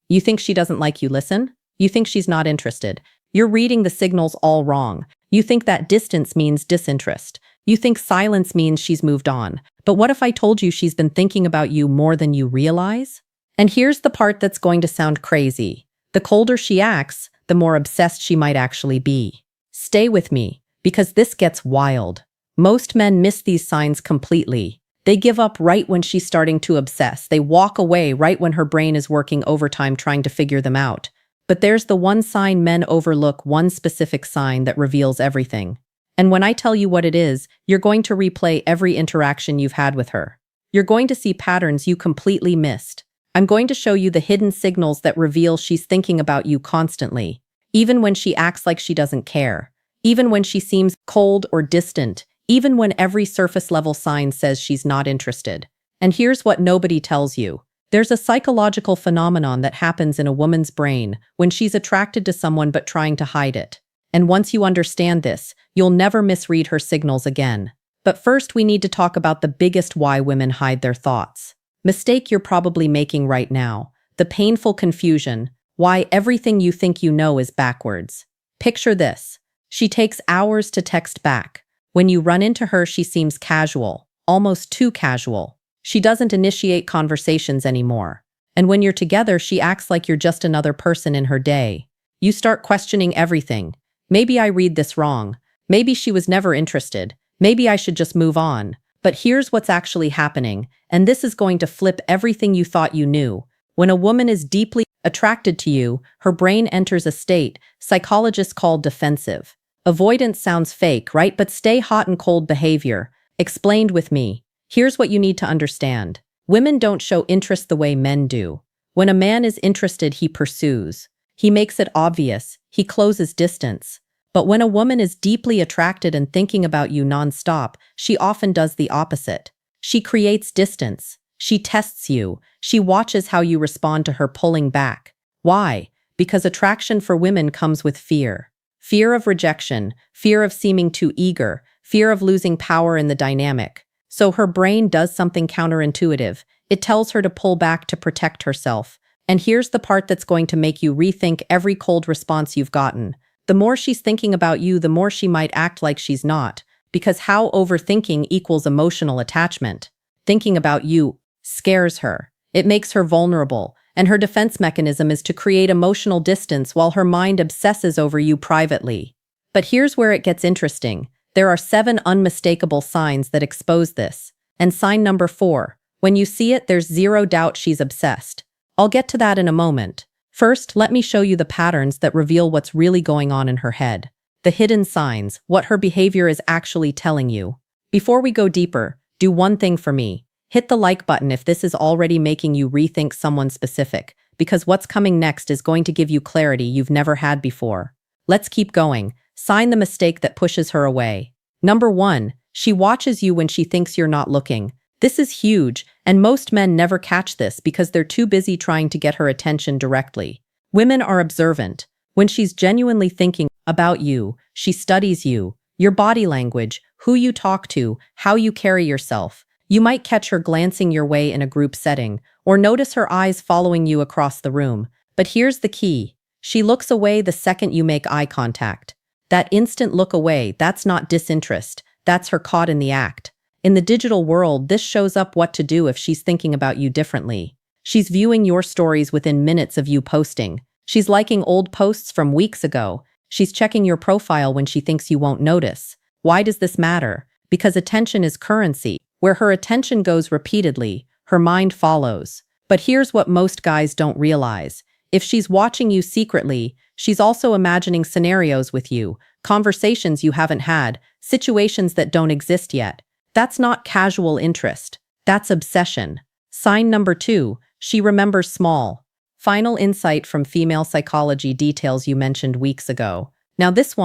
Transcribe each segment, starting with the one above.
You think she doesn't like you listen? You think she's not interested? You're reading the signals all wrong. You think that distance means disinterest. You think silence means she's moved on. But what if I told you she's been thinking about you more than you realize? And here's the part that's going to sound crazy. The colder she acts, the more obsessed she might actually be. Stay with me, because this gets wild. Most men miss these signs completely. They give up right when she's starting to obsess. They walk away right when her brain is working overtime trying to figure them out. But there's the one sign men overlook, one specific sign that reveals everything. And when I tell you what it is, you're going to replay every interaction you've had with her. You're going to see patterns you completely missed. I'm going to show you the hidden signals that reveal she's thinking about you constantly, even when she acts like she doesn't care, even when she seems cold or distant, even when every surface-level sign says she's not interested. And here's what nobody tells you. There's a psychological phenomenon that happens in a woman's brain when she's attracted to someone but trying to hide it. And once you understand this, you'll never misread her signals again. But first, we need to talk about the biggest why women hide their thoughts. Mistake you're probably making right now. The painful confusion, why everything you think you know is backwards. Picture this. She takes hours to text back. When you run into her, she seems casual, almost too casual. She doesn't initiate conversations anymore. And when you're together, she acts like you're just another person in her day. You start questioning everything. Maybe I read this wrong. Maybe she was never interested. Maybe I should just move on. But here's what's actually happening, and this is going to flip everything you thought you knew. When a woman is deeply attracted to you, her brain enters a state psychologists call defensive. Avoidance sounds fake, right? But stay hot and cold behavior. Explained with me. Here's what you need to understand. Women don't show interest the way men do. When a man is interested, he pursues. He makes it obvious. He closes distance. But when a woman is deeply attracted and thinking about you nonstop, she often does the opposite. She creates distance. She tests you. She watches how you respond to her pulling back. Why? Because attraction for women comes with fear. Fear of rejection, fear of seeming too eager, fear of losing power in the dynamic. So her brain does something counterintuitive. It tells her to pull back to protect herself. And here's the part that's going to make you rethink every cold response you've gotten. The more she's thinking about you, the more she might act like she's not. Because how overthinking equals emotional attachment. Thinking about you scares her. It makes her vulnerable. And her defense mechanism is to create emotional distance while her mind obsesses over you privately. But here's where it gets interesting. There are 7 unmistakable signs that expose this. And sign number 4. When you see it, there's zero doubt she's obsessed. I'll get to that in a moment. First, let me show you the patterns that reveal what's really going on in her head. The hidden signs, what her behavior is actually telling you. Before we go deeper, do one thing for me. Hit the like button if this is already making you rethink someone specific, because what's coming next is going to give you clarity you've never had before. Let's keep going. Sign the mistake that pushes her away. Number 1, she watches you when she thinks you're not looking. This is huge, and most men never catch this because they're too busy trying to get her attention directly. Women are observant. When she's genuinely thinking about you, she studies you, your body language, who you talk to, how you carry yourself. You might catch her glancing your way in a group setting, or notice her eyes following you across the room. But here's the key. She looks away the second you make eye contact. That instant look away, that's not disinterest. That's her caught in the act. In the digital world, this shows up what to do if she's thinking about you differently. She's viewing your stories within minutes of you posting. She's liking old posts from weeks ago. She's checking your profile when she thinks you won't notice. Why does this matter? Because attention is currency. Where her attention goes repeatedly, her mind follows. But here's what most guys don't realize. If she's watching you secretly, she's also imagining scenarios with you, conversations you haven't had, situations that don't exist yet. That's not casual interest. That's obsession. Sign number 2, she remembers small. Final insight from female psychology details you mentioned weeks ago. Now this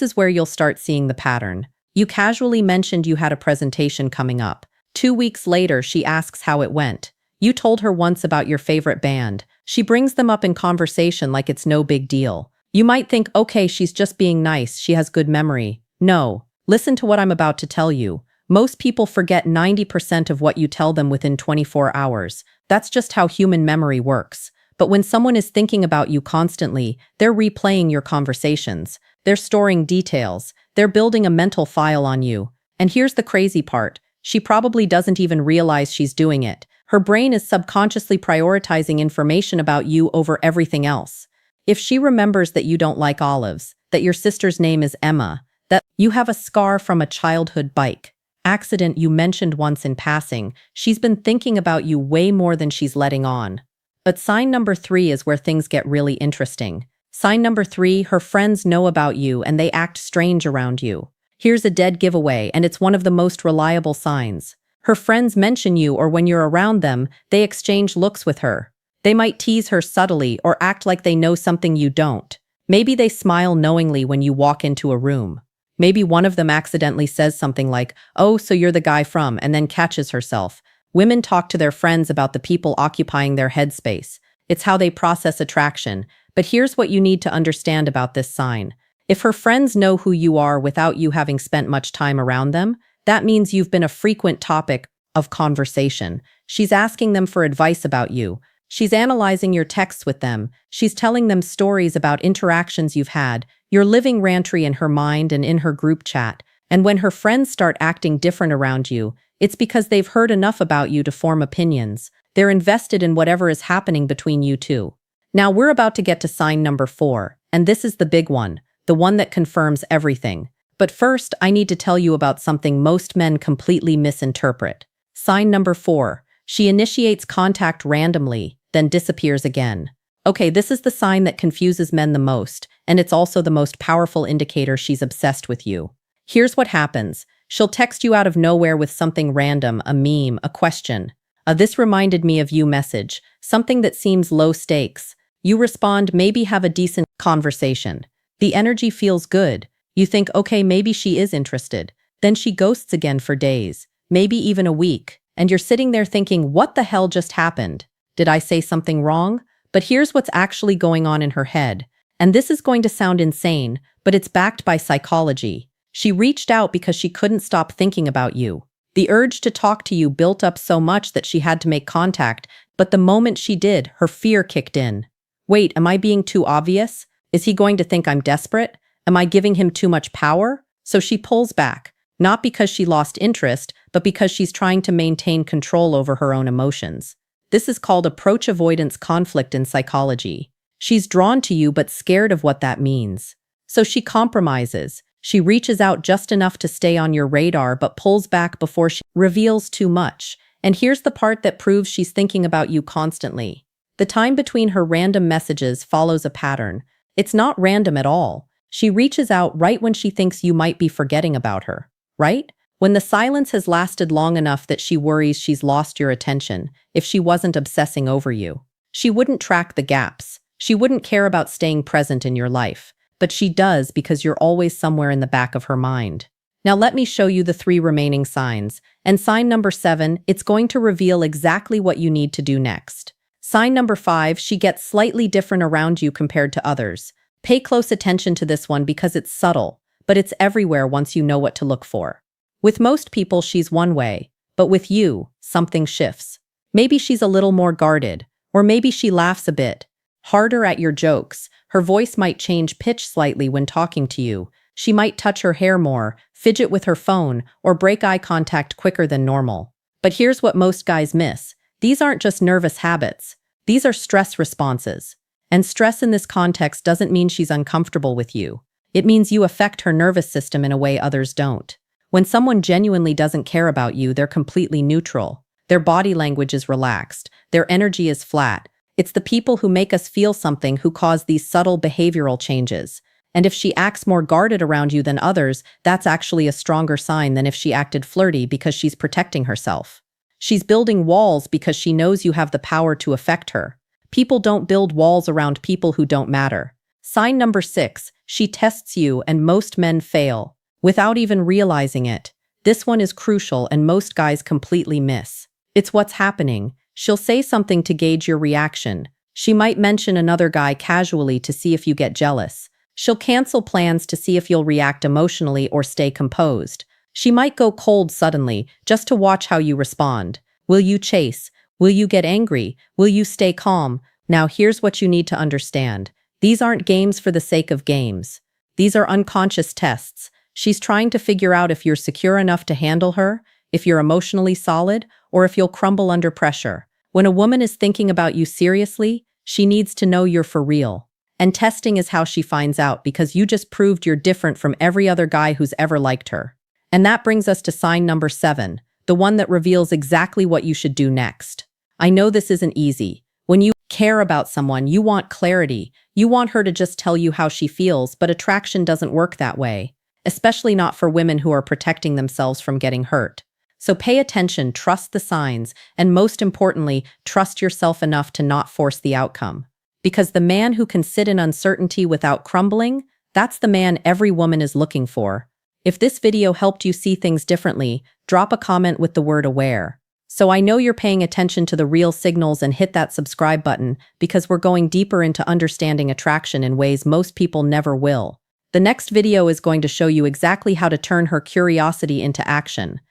is where you'll start seeing the pattern. You casually mentioned you had a presentation coming up. 2 weeks later, she asks how it went. You told her once about your favorite band. She brings them up in conversation like it's no big deal. You might think, okay, she's just being nice, she has good memory. No, listen to what I'm about to tell you. Most people forget 90% of what you tell them within 24 hours. That's just how human memory works. But when someone is thinking about you constantly, they're replaying your conversations. They're storing details. They're building a mental file on you. And here's the crazy part. She probably doesn't even realize she's doing it. Her brain is subconsciously prioritizing information about you over everything else. If she remembers that you don't like olives, that your sister's name is Emma, that you have a scar from a childhood bike accident you mentioned once in passing, she's been thinking about you way more than she's letting on. But sign number 3 is where things get really interesting. Sign number 3, her friends know about you and they act strange around you. Here's a dead giveaway, and it's one of the most reliable signs. Her friends mention you, or when you're around them, they exchange looks with her. They might tease her subtly or act like they know something you don't. Maybe they smile knowingly when you walk into a room. Maybe one of them accidentally says something like, "Oh, so you're the guy from," and then catches herself. Women talk to their friends about the people occupying their headspace. It's how they process attraction. But here's what you need to understand about this sign. If her friends know who you are without you having spent much time around them, that means you've been a frequent topic of conversation. She's asking them for advice about you. She's analyzing your texts with them. She's telling them stories about interactions you've had. You're living rantry in her mind and in her group chat. And when her friends start acting different around you, it's because they've heard enough about you to form opinions. They're invested in whatever is happening between you two. Now we're about to get to sign number 4, and this is the big one, the one that confirms everything. But first, I need to tell you about something most men completely misinterpret. Sign number 4, she initiates contact randomly, then disappears again. Okay, this is the sign that confuses men the most, and it's also the most powerful indicator she's obsessed with you. Here's what happens. She'll text you out of nowhere with something random, a meme, a question. This reminded me of you message, something that seems low stakes. You respond, maybe have a decent conversation. The energy feels good. You think, okay, maybe she is interested. Then she ghosts again for days, maybe even a week. And you're sitting there thinking, what the hell just happened? Did I say something wrong? But here's what's actually going on in her head. And this is going to sound insane, but it's backed by psychology. She reached out because she couldn't stop thinking about you. The urge to talk to you built up so much that she had to make contact, but the moment she did, her fear kicked in. Wait, am I being too obvious? Is he going to think I'm desperate? Am I giving him too much power? So she pulls back, not because she lost interest, but because she's trying to maintain control over her own emotions. This is called approach avoidance conflict in psychology. She's drawn to you but scared of what that means. So she compromises. She reaches out just enough to stay on your radar but pulls back before she reveals too much. And here's the part that proves she's thinking about you constantly. The time between her random messages follows a pattern. It's not random at all. She reaches out right when she thinks you might be forgetting about her, right? When the silence has lasted long enough that she worries she's lost your attention, if she wasn't obsessing over you. She wouldn't track the gaps. She wouldn't care about staying present in your life. But she does because you're always somewhere in the back of her mind. Now let me show you the 3 remaining signs. And sign number 7, it's going to reveal exactly what you need to do next. Sign number 5, she gets slightly different around you compared to others. Pay close attention to this one because it's subtle, but it's everywhere once you know what to look for. With most people, she's one way, but with you, something shifts. Maybe she's a little more guarded, or maybe she laughs a bit harder at your jokes. Her voice might change pitch slightly when talking to you. She might touch her hair more, fidget with her phone, or break eye contact quicker than normal. But here's what most guys miss. These aren't just nervous habits. These are stress responses. And stress in this context doesn't mean she's uncomfortable with you. It means you affect her nervous system in a way others don't. When someone genuinely doesn't care about you, they're completely neutral. Their body language is relaxed. Their energy is flat. It's the people who make us feel something who cause these subtle behavioral changes. And if she acts more guarded around you than others, that's actually a stronger sign than if she acted flirty because she's protecting herself. She's building walls because she knows you have the power to affect her. People don't build walls around people who don't matter. Sign number 6, she tests you and most men fail, without even realizing it. This one is crucial and most guys completely miss. It's what's happening. She'll say something to gauge your reaction. She might mention another guy casually to see if you get jealous. She'll cancel plans to see if you'll react emotionally or stay composed. She might go cold suddenly, just to watch how you respond. Will you chase? Will you get angry? Will you stay calm? Now, here's what you need to understand. These aren't games for the sake of games. These are unconscious tests. She's trying to figure out if you're secure enough to handle her, if you're emotionally solid, or if you'll crumble under pressure. When a woman is thinking about you seriously, she needs to know you're for real. And testing is how she finds out, because you just proved you're different from every other guy who's ever liked her. And that brings us to sign number 7, the one that reveals exactly what you should do next. I know this isn't easy. When you care about someone, you want clarity. You want her to just tell you how she feels, but attraction doesn't work that way, especially not for women who are protecting themselves from getting hurt. So pay attention, trust the signs, and most importantly, trust yourself enough to not force the outcome. Because the man who can sit in uncertainty without crumbling, that's the man every woman is looking for. If this video helped you see things differently, drop a comment with the word aware. So I know you're paying attention to the real signals, and hit that subscribe button, because we're going deeper into understanding attraction in ways most people never will. The next video is going to show you exactly how to turn her curiosity into action.